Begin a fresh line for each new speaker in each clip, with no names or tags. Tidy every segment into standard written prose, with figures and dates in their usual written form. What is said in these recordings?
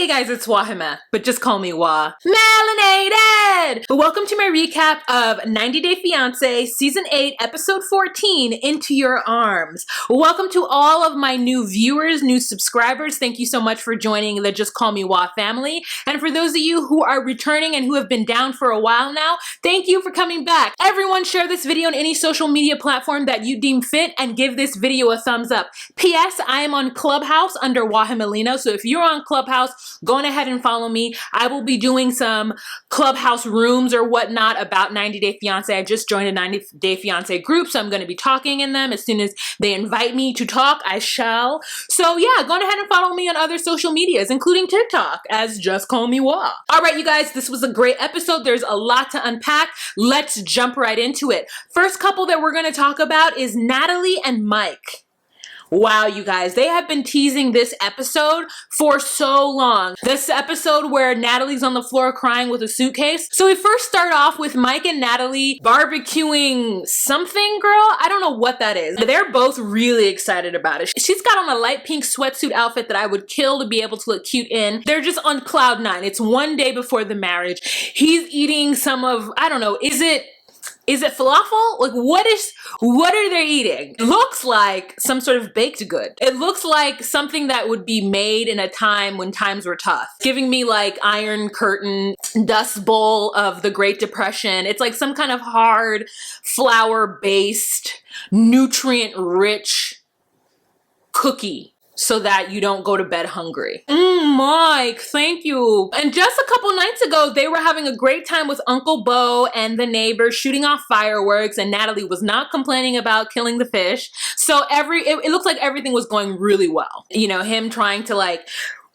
Hey guys, it's Wahima, but just call me Wah. Melanated! But welcome to my recap of 90 Day Fiancé Season 8, Episode 14, Into Your Arms. Welcome to all of my new viewers, new subscribers. Thank you so much for joining the Just Call Me Wah family. And for those of you who are returning and who have been down for a while now, thank you for coming back. Everyone share this video on any social media platform that you deem fit and give this video a thumbs up. P.S. I am on Clubhouse under Wahima Lino, so if you're on Clubhouse, go on ahead and follow me. I will be doing some Clubhouse rooms or whatnot about 90 Day Fiancé. I just joined a 90 Day Fiancé group, so I'm going to be talking in them. As soon as they invite me to talk, I shall. So yeah, go on ahead and follow me on other social medias, including TikTok, as Just Call Me Wah. All right, you guys, this was a great episode. There's a lot to unpack. Let's jump right into it. First couple that we're going to talk about is Natalie and Mike. Wow, you guys, they have been teasing this episode for so long. This episode where Natalie's on the floor crying with a suitcase. So we first start off with Mike and Natalie barbecuing something, girl. I don't know what that is. They're both really excited about it. She's got on a light pink sweatsuit outfit that I would kill to be able to look cute in. They're just on cloud nine. It's one day before the marriage. He's eating some of, I don't know, is it falafel? Like what are they eating? It looks like some sort of baked good. It looks like something that would be made in a time when times were tough. Giving me like Iron Curtain, Dust Bowl of the Great Depression. It's like some kind of hard, flour-based, nutrient-rich cookie, so that you don't go to bed hungry. Mike, thank you. And just a couple nights ago, they were having a great time with Uncle Bo and the neighbors shooting off fireworks, and Natalie was not complaining about killing the fish. So it looks like everything was going really well. You know, him trying to like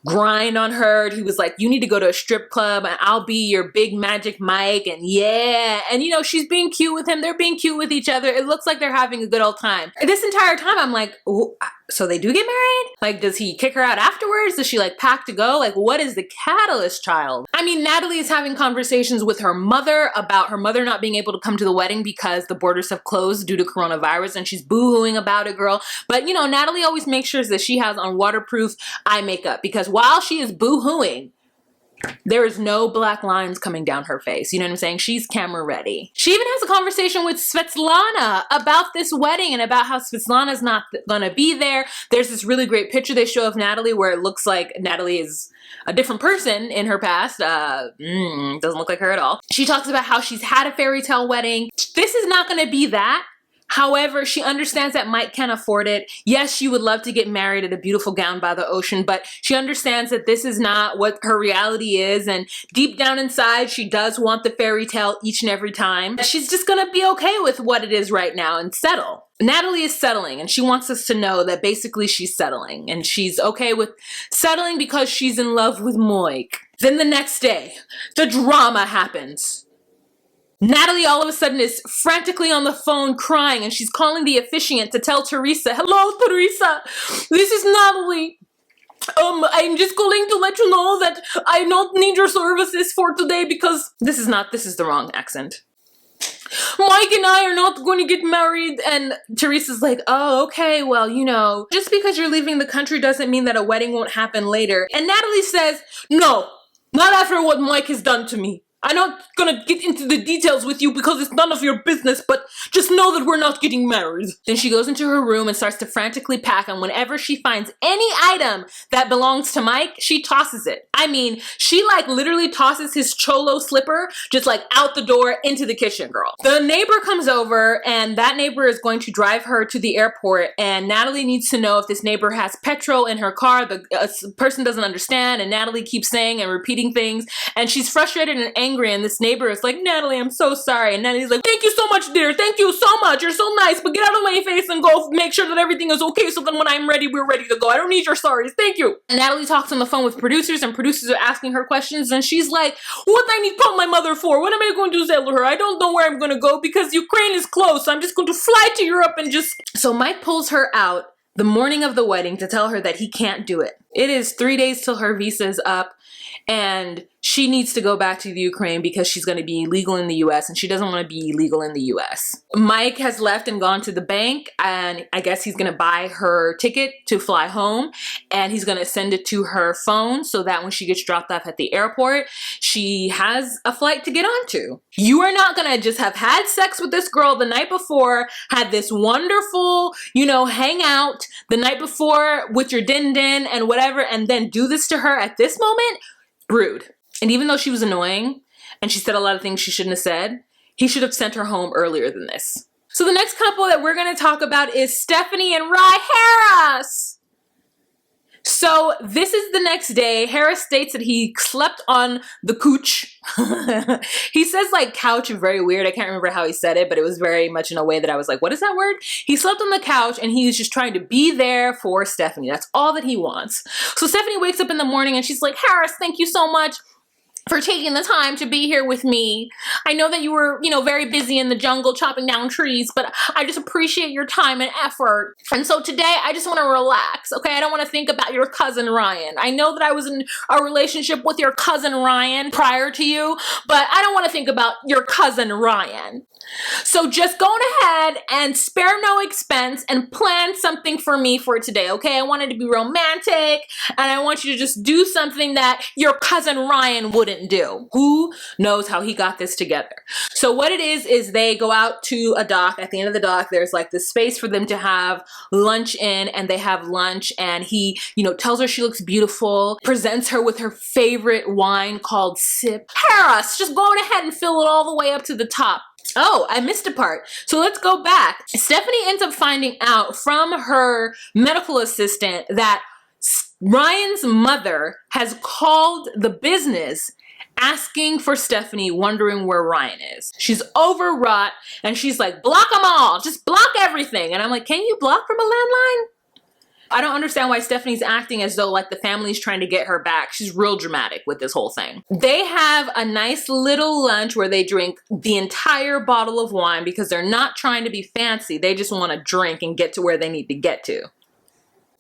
grind on her. He was like, you need to go to a strip club and I'll be your big magic Mike. And yeah. And you know, she's being cute with him. They're being cute with each other. It looks like they're having a good old time. This entire time I'm like, oh, so they do get married? Like, does he kick her out afterwards? Does she like pack to go? Like, what is the catalyst, child? I mean, Natalie is having conversations with her mother about her mother not being able to come to the wedding because the borders have closed due to coronavirus, and she's boo-hooing about it, girl. But you know, Natalie always makes sure that she has on waterproof eye makeup, because while she is boo-hooing, there is no black lines coming down her face. You know what I'm saying? She's camera ready. She even has a conversation with Svetlana about this wedding and about how Svetlana's not gonna be there. There's this really great picture they show of Natalie where it looks like Natalie is a different person in her past. Doesn't look like her at all. She talks about how she's had a fairy tale wedding. This is not gonna be that. However, she understands that Mike can't afford it. Yes, she would love to get married at a beautiful gown by the ocean, but she understands that this is not what her reality is. And deep down inside, she does want the fairy tale each and every time. She's just gonna be okay with what it is right now and settle. Natalie is settling, and she wants us to know that basically she's settling, and she's okay with settling because she's in love with Mike. Then the next day, the drama happens. Natalie all of a sudden is frantically on the phone crying, and she's calling the officiant to tell Teresa, hello, Teresa, this is Natalie. I'm just calling to let you know that I don't need your services for today because this is the wrong accent. Mike and I are not going to get married. And Teresa's like, oh, okay, well, you know, just because you're leaving the country doesn't mean that a wedding won't happen later. And Natalie says, no, not after what Mike has done to me. I'm not gonna get into the details with you because it's none of your business, but just know that we're not getting married. Then she goes into her room and starts to frantically pack, and whenever she finds any item that belongs to Mike, she tosses it. I mean, she like literally tosses his cholo slipper just like out the door into the kitchen, girl. The neighbor comes over, and that neighbor is going to drive her to the airport, and Natalie needs to know if this neighbor has petrol in her car. The person doesn't understand, and Natalie keeps saying and repeating things, and she's frustrated and angry. And this neighbor is like, Natalie, I'm so sorry. And Natalie's like, thank you so much, dear. Thank you so much. You're so nice. But get out of my face and go make sure that everything is okay. So then when I'm ready, we're ready to go. I don't need your sorries. Thank you. And Natalie talks on the phone with producers, and producers are asking her questions. And she's like, what do I need to call my mother for? What am I going to tell her? I don't know where I'm going to go because Ukraine is closed. So I'm just going to fly to Europe and just... So Mike pulls her out the morning of the wedding to tell her that he can't do it. It is 3 days till her visa is up. And she needs to go back to the Ukraine because she's going to be illegal in the US and she doesn't want to be illegal in the US. Mike has left and gone to the bank, and I guess he's going to buy her ticket to fly home, and he's going to send it to her phone so that when she gets dropped off at the airport, she has a flight to get onto. You are not going to just have had sex with this girl the night before, had this wonderful, you know, hangout the night before with your din-din and whatever, and then do this to her at this moment. Rude. And even though she was annoying and she said a lot of things she shouldn't have said, he should have sent her home earlier than this. So the next couple that we're going to talk about is Stephanie and Rye Harris. So this is the next day. Harris states that he slept on the couch. He says like couch, very weird. I can't remember how he said it, but it was very much in a way that I was like, what is that word? He slept on the couch and he was just trying to be there for Stephanie. That's all that he wants. So Stephanie wakes up in the morning and she's like, Harris, thank you so much for taking the time to be here with me. I know that you were, you know, very busy in the jungle chopping down trees, but I just appreciate your time and effort. And so today I just want to relax, okay? I don't want to think about your cousin Ryan. I know that I was in a relationship with your cousin Ryan prior to you, but I don't want to think about your cousin Ryan. So just go ahead and spare no expense and plan something for me for today, okay? I want it to be romantic, and I want you to just do something that your cousin Ryan wouldn't do. Who knows how he got this together? So what it is they go out to a dock. At the end of the dock, there's like this space for them to have lunch in, and they have lunch, and he, you know, tells her she looks beautiful, presents her with her favorite wine called Sip. Harris, just go ahead and fill it all the way up to the top. Oh, I missed a part. So let's go back. Stephanie ends up finding out from her medical assistant that Ryan's mother has called the business asking for Stephanie, wondering where Ryan is. She's overwrought and she's like, block them all, just block everything. And I'm like, can you block from a landline? I don't understand why Stephanie's acting as though like the family's trying to get her back. She's real dramatic with this whole thing. They have a nice little lunch where they drink the entire bottle of wine because they're not trying to be fancy. They just want to drink and get to where they need to get to.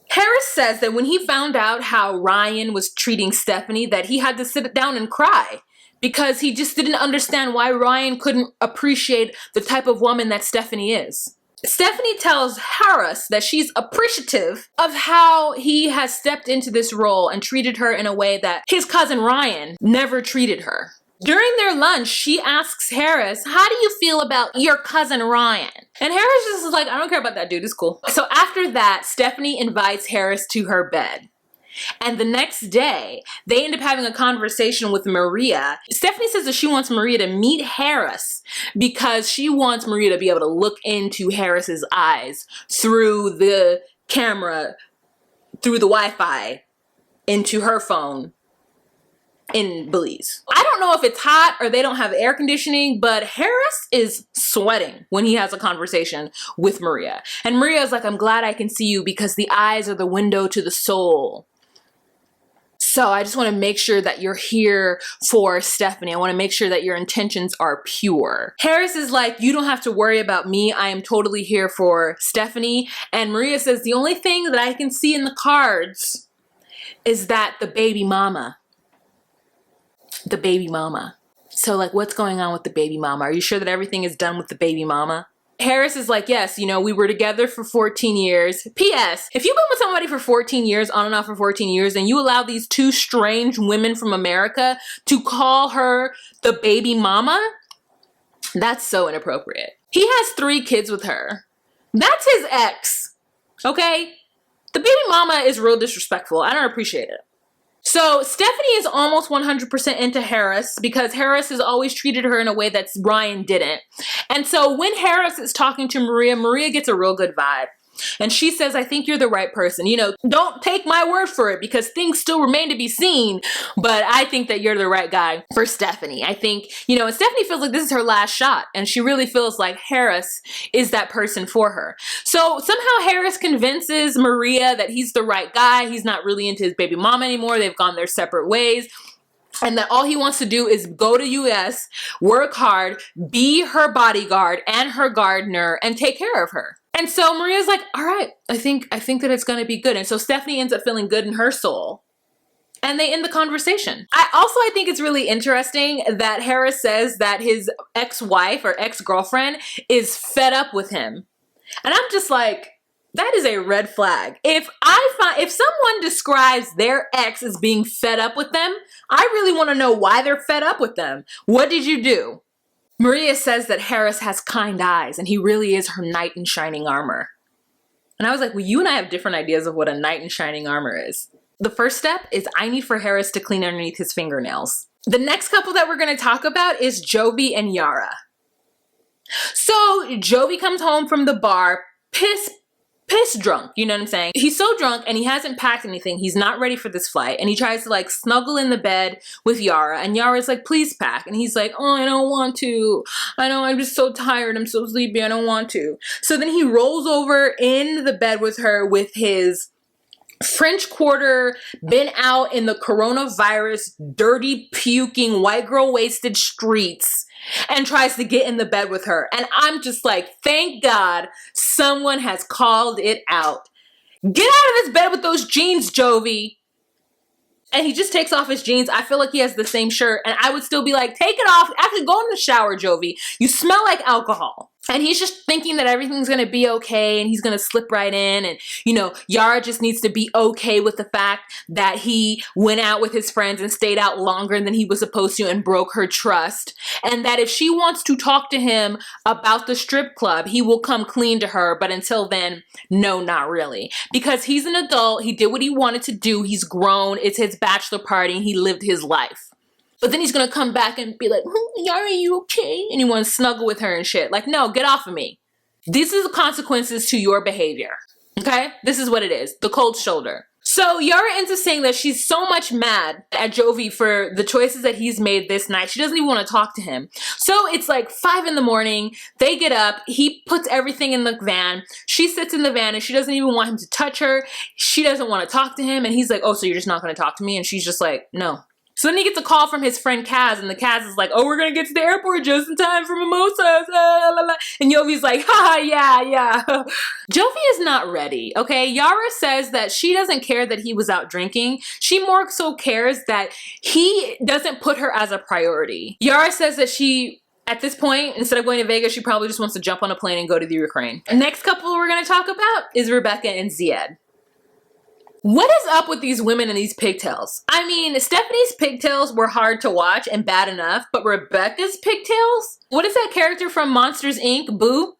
Harris says that when he found out how Ryan was treating Stephanie, that he had to sit down and cry because he just didn't understand why Ryan couldn't appreciate the type of woman that Stephanie is. Stephanie tells Harris that she's appreciative of how he has stepped into this role and treated her in a way that his cousin Ryan never treated her. During their lunch, she asks Harris, how do you feel about your cousin Ryan? And Harris just is like, I don't care about that dude, it's cool. So after that, Stephanie invites Harris to her bed. And the next day, they end up having a conversation with Maria. Stephanie says that she wants Maria to meet Harris because she wants Maria to be able to look into Harris's eyes through the camera, through the Wi-Fi, into her phone in Belize. I don't know if it's hot or they don't have air conditioning, but Harris is sweating when he has a conversation with Maria. And Maria's like, I'm glad I can see you because the eyes are the window to the soul. So I just want to make sure that you're here for Stephanie. I want to make sure that your intentions are pure. Harris is like, you don't have to worry about me. I am totally here for Stephanie. And Maria says, the only thing that I can see in the cards is that the baby mama. The baby mama. So like, what's going on with the baby mama? Are you sure that everything is done with the baby mama? Harris is like, yes, you know, we were together for 14 years. P.S. If you've been with somebody for 14 years, on and off for 14 years, and you allow these two strange women from America to call her the baby mama, that's so inappropriate. He has 3 kids with her. That's his ex, okay? The baby mama is real disrespectful. I don't appreciate it. So Stephanie is almost 100% into Harris because Harris has always treated her in a way that Ryan didn't. And so when Harris is talking to Maria, Maria gets a real good vibe. And she says, I think you're the right person. You know, don't take my word for it because things still remain to be seen. But I think that you're the right guy for Stephanie. I think, you know, and Stephanie feels like this is her last shot. And she really feels like Harris is that person for her. So somehow Harris convinces Maria that he's the right guy. He's not really into his baby mama anymore. They've gone their separate ways. And that all he wants to do is go to US, work hard, be her bodyguard and her gardener, and take care of her. And so Maria's like, all right, I think that it's going to be good. And so Stephanie ends up feeling good in her soul And they end the conversation. I think it's really interesting that Harris says that his ex-wife or ex-girlfriend is fed up with him. And I'm just like, that is a red flag. If someone describes their ex as being fed up with them, I really want to know why they're fed up with them. What did you do? Maria says that Harris has kind eyes and he really is her knight in shining armor. And I was like, well, you and I have different ideas of what a knight in shining armor is. The first step is I need for Harris to clean underneath his fingernails. The next couple that we're going to talk about is Joby and Yara. So Joby comes home from the bar, piss drunk, you know what I'm saying? He's so drunk and he hasn't packed anything. He's not ready for this flight. And he tries to like snuggle in the bed with Yara. And Yara's like, please pack. And he's like, oh, I don't want to. I know, I'm just so tired. I'm so sleepy. I don't want to. So then he rolls over in the bed with her with his French Quarter, been out in the coronavirus, dirty, puking, white girl wasted streets, and tries to get in the bed with her. And I'm just like, thank God someone has called it out. Get out of this bed with those jeans, Joby. And he just takes off his jeans. I feel like he has the same shirt. And I would still be like, take it off. Actually, go in the shower, Joby. You smell like alcohol. And he's just thinking that everything's going to be okay and he's going to slip right in. And, you know, Yara just needs to be okay with the fact that he went out with his friends and stayed out longer than he was supposed to and broke her trust. And that if she wants to talk to him about the strip club, he will come clean to her. But until then, no, not really. Because he's an adult. He did what he wanted to do. He's grown. It's his bachelor party and he lived his life. But then he's going to come back and be like, Yara, are you okay? And he wants to snuggle with her and shit. Like, no, get off of me. These are the consequences to your behavior. Okay? This is what it is. The cold shoulder. So Yara ends up saying that she's so much mad at Joby for the choices that he's made this night. She doesn't even want to talk to him. So it's like 5 a.m. They get up. He puts everything in the van. She sits in the van and she doesn't even want him to touch her. She doesn't want to talk to him. And he's like, oh, so you're just not going to talk to me? And she's just like, no. So then he gets a call from his friend Kaz, and the Kaz is like, oh, we're going to get to the airport just in time for mimosas. And Joby's like, ha, yeah. Joby is not ready, okay? Yara says that she doesn't care that he was out drinking. She more so cares that he doesn't put her as a priority. Yara says that she, at this point, instead of going to Vegas, she probably just wants to jump on a plane and go to the Ukraine. The next couple we're going to talk about is Rebecca and Zied. What is up with these women and these pigtails? I mean, Stephanie's pigtails were hard to watch and bad enough, but Rebecca's pigtails? What is that character from Monsters, Inc., Boo?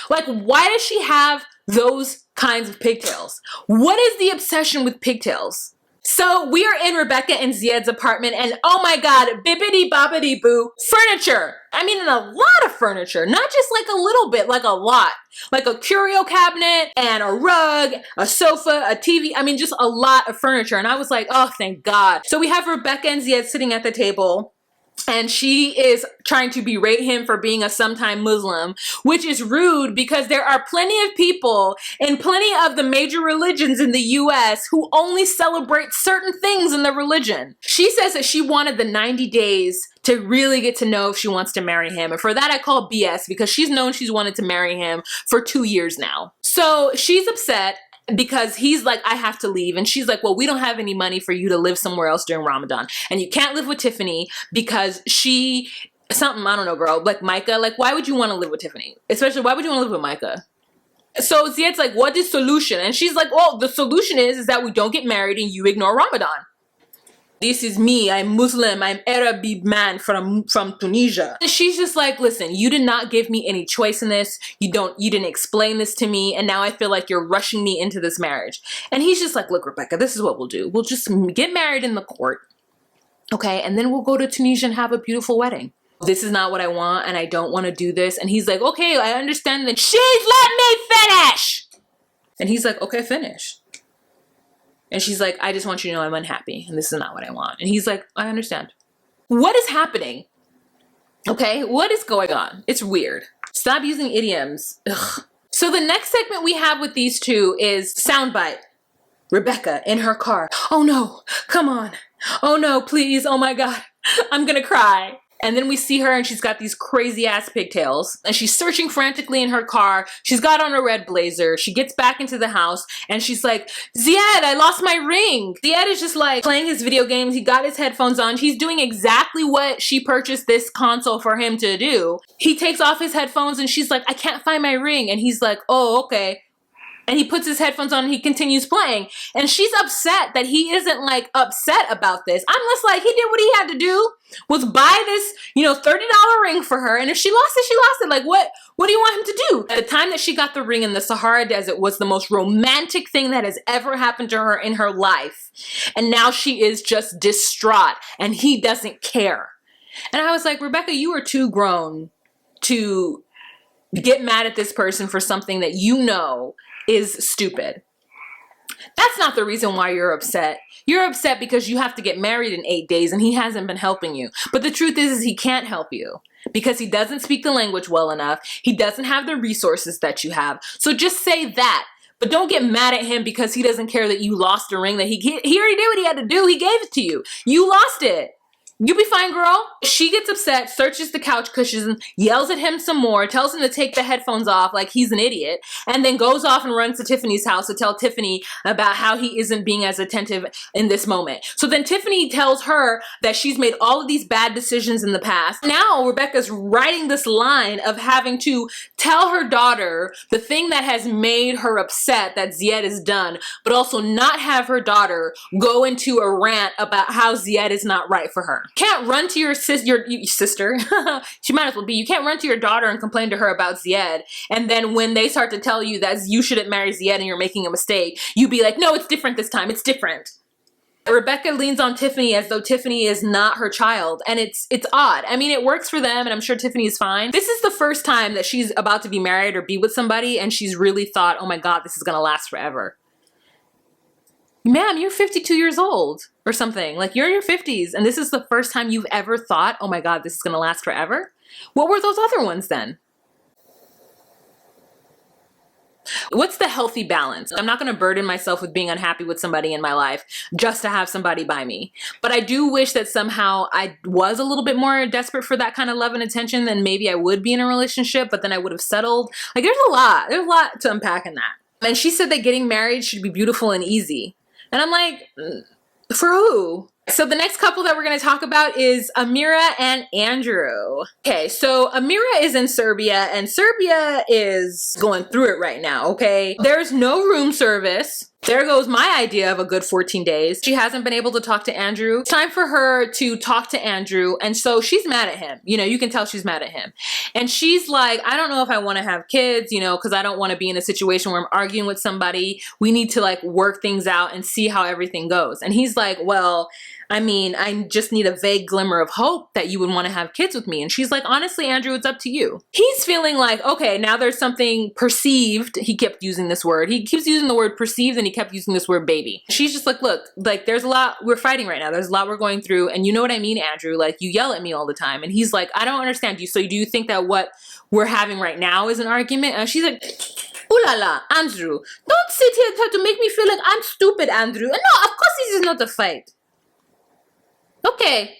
Like, why does she have those kinds of pigtails? What is the obsession with pigtails? So we are in Rebecca and Zied's apartment and oh my God, bibbidi bobbidi boo, furniture. I mean, a lot of furniture, not just like a little bit, like a lot. Like a curio cabinet and a rug, a sofa, a TV. I mean, just a lot of furniture. And I was like, oh, thank God. So we have Rebecca and Zied sitting at the table. And she is trying to berate him for being a sometime Muslim, which is rude because there are plenty of people in plenty of the major religions in the US who only celebrate certain things in the religion. She says that she wanted the 90 days to really get to know if she wants to marry him. And for that, I call BS because she's known she's wanted to marry him for 2 years now. So she's upset because he's like, I have to leave. And she's like, well, we don't have any money for you to live somewhere else during Ramadan. And you can't live with Tiffany because she, something, I don't know, girl, like Micah, like, why would you want to live with Tiffany? Especially, why would you want to live with Micah? So Zied's like, what is solution? And she's like, well, the solution is that we don't get married and you ignore Ramadan. This is me, I'm Muslim, I'm Arabic man from Tunisia. And she's just like, listen, you did not give me any choice in this. You didn't explain this to me. And now I feel like you're rushing me into this marriage. And he's just like, look, Rebecca, this is what we'll do. We'll just get married in the court. Okay. And then we'll go to Tunisia and have a beautiful wedding. This is not what I want. And I don't want to do this. And he's like, okay, I understand. Then she's let me finish. And he's like, okay, finish. And she's like, I just want you to know I'm unhappy and this is not what I want. And he's like, I understand. What is happening? Okay, what is going on? It's weird. Stop using idioms. Ugh. So the next segment we have with these two is soundbite. Rebecca in her car. Oh no, come on. Oh no, please. Oh my God, I'm gonna cry. And then we see her and she's got these crazy ass pigtails and she's searching frantically in her car. She's got on a red blazer. She gets back into the house and she's like, Ziad, I lost my ring. Ziad is just like playing his video games. He got his headphones on. He's doing exactly what she purchased this console for him to do. He takes off his headphones and she's like, I can't find my ring. And he's like, oh, okay. And he puts his headphones on and he continues playing. And she's upset that he isn't like upset about this. I'm just like, he did what he had to do, was buy this, you know, $30 ring for her. And if she lost it, she lost it. Like, what do you want him to do? At the time that she got the ring in the Sahara Desert was the most romantic thing that has ever happened to her in her life. And now she is just distraught and he doesn't care. And I was like, Rebecca, you are too grown to get mad at this person for something that you know is stupid. That's not the reason why you're upset. You're upset because you have to get married in 8 days and he hasn't been helping you. But the truth is he can't help you because he doesn't speak the language well enough. He doesn't have the resources that you have. So just say that. But don't get mad at him because he doesn't care that you lost a ring that he already did what he had to do. He gave it to you. You lost it. You be fine, girl. She gets upset, searches the couch cushions, yells at him some more, tells him to take the headphones off like he's an idiot, and then goes off and runs to Tiffany's house to tell Tiffany about how he isn't being as attentive in this moment. So then Tiffany tells her that she's made all of these bad decisions in the past. Now Rebecca's writing this line of having to tell her daughter the thing that has made her upset that Ziad is done, but also not have her daughter go into a rant about how Ziad is not right for her. Can't run to your sister. She might as well be. You can't run to your daughter and complain to her about Ziad. And then when they start to tell you that you shouldn't marry Ziad and you're making a mistake, you be like, no, it's different this time. It's different. Rebecca leans on Tiffany as though Tiffany is not her child. And it's odd. I mean, it works for them and I'm sure Tiffany is fine. This is the first time that she's about to be married or be with somebody and she's really thought, oh my God, this is going to last forever. Ma'am, you're 52 years old or something. Like, you're in your 50s and this is the first time you've ever thought, oh my God, this is going to last forever? What were those other ones then? What's the healthy balance? I'm not going to burden myself with being unhappy with somebody in my life just to have somebody by me. But I do wish that somehow I was a little bit more desperate for that kind of love and attention than maybe I would be in a relationship, but then I would have settled. Like, there's a lot to unpack in that. And she said that getting married should be beautiful and easy. And I'm like, for who? So the next couple that we're going to talk about is Amira and Andrew. Okay, so Amira is in Serbia and Serbia is going through it right now, okay? There's no room service. There goes my idea of a good 14 days. She hasn't been able to talk to Andrew. It's time for her to talk to Andrew. And so she's mad at him. You know, you can tell she's mad at him. And she's like, I don't know if I want to have kids, you know, because I don't want to be in a situation where I'm arguing with somebody. We need to like work things out and see how everything goes. And he's like, well, I mean, I just need a vague glimmer of hope that you would want to have kids with me. And she's like, honestly, Andrew, it's up to you. He's feeling like, okay, now there's something perceived. He kept using this word. He keeps using the word perceived and he kept using this word baby. She's just like, look, like there's a lot we're fighting right now. There's a lot we're going through. And you know what I mean, Andrew? Like you yell at me all the time. And he's like, I don't understand you. So do you think that what we're having right now is an argument? And she's like, ooh la la, Andrew, don't sit here and try to make me feel like I'm stupid, Andrew. And no, of course this is not a fight. Okay,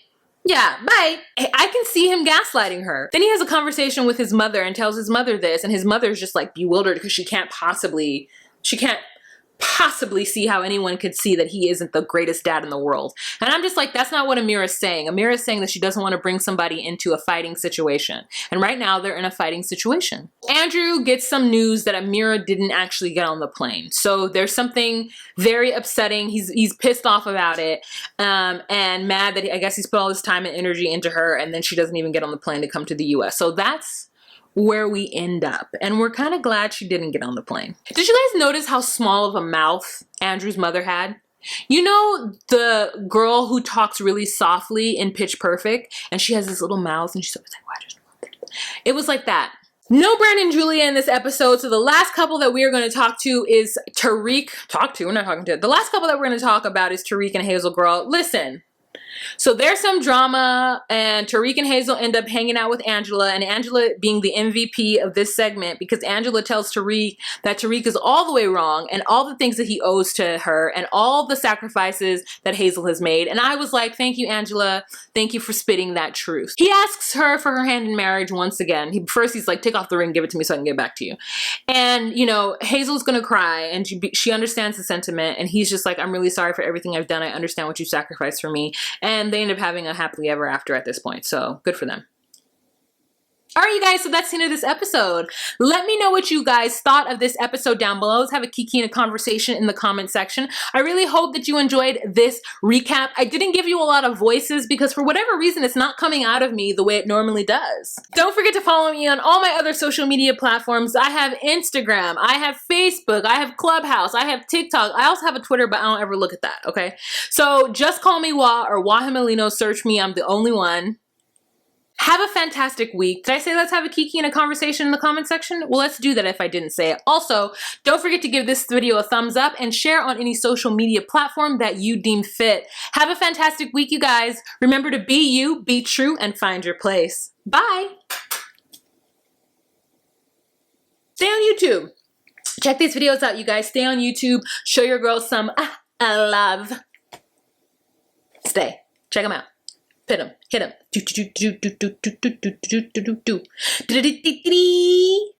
yeah, bye. I can see him gaslighting her. Then he has a conversation with his mother and tells his mother this, and his mother's just like bewildered because she can't possibly see how anyone could see that he isn't the greatest dad in the world. And I'm just like, that's not what Amira's saying. Amira's saying that she doesn't want to bring somebody into a fighting situation. And right now they're in a fighting situation. Andrew gets some news that Amira didn't actually get on the plane. So there's something very upsetting. He's pissed off about it and mad that I guess he's put all this time and energy into her and then she doesn't even get on the plane to come to the US. So that's where we end up. And we're kind of glad she didn't get on the plane. Did you guys notice how small of a mouth Andrew's mother had? You know the girl who talks really softly in Pitch Perfect and she has this little mouth and she's always like, why does she want that? It was like that. No Brandon and Julia in this episode. So the last couple that we are going to talk to is Tariq. We're not talking to it. The last couple that we're going to talk about is Tariq and Hazel Girl. Listen, So there's some drama, and Tariq and Hazel end up hanging out with Angela, and Angela being the MVP of this segment, because Angela tells Tariq that Tariq is all the way wrong and all the things that he owes to her and all the sacrifices that Hazel has made. And I was like, thank you, Angela. Thank you for spitting that truth. He asks her for her hand in marriage once again. First he's like, take off the ring, give it to me so I can get back to you. And, you know, Hazel's gonna cry, and she understands the sentiment, and he's just like, I'm really sorry for everything I've done. I understand what you sacrificed for me. And they end up having a happily ever after at this point. So good for them. All right, you guys, so that's the end of this episode. Let me know what you guys thought of this episode down below. Let's have a kiki and a conversation in the comment section. I really hope that you enjoyed this recap. I didn't give you a lot of voices because for whatever reason, it's not coming out of me the way it normally does. Don't forget to follow me on all my other social media platforms. I have Instagram, I have Facebook, I have Clubhouse, I have TikTok. I also have a Twitter, but I don't ever look at that, okay? So just call me Wah or Wahima Lino, search me, I'm the only one. Have a fantastic week. Did I say let's have a kiki and a conversation in the comment section? Well, let's do that if I didn't say it. Also, don't forget to give this video a thumbs up and share on any social media platform that you deem fit. Have a fantastic week, you guys. Remember to be you, be true, and find your place. Bye. Stay on YouTube. Check these videos out, you guys. Stay on YouTube. Show your girls some love. Stay. Check them out. Hit him. Hit him.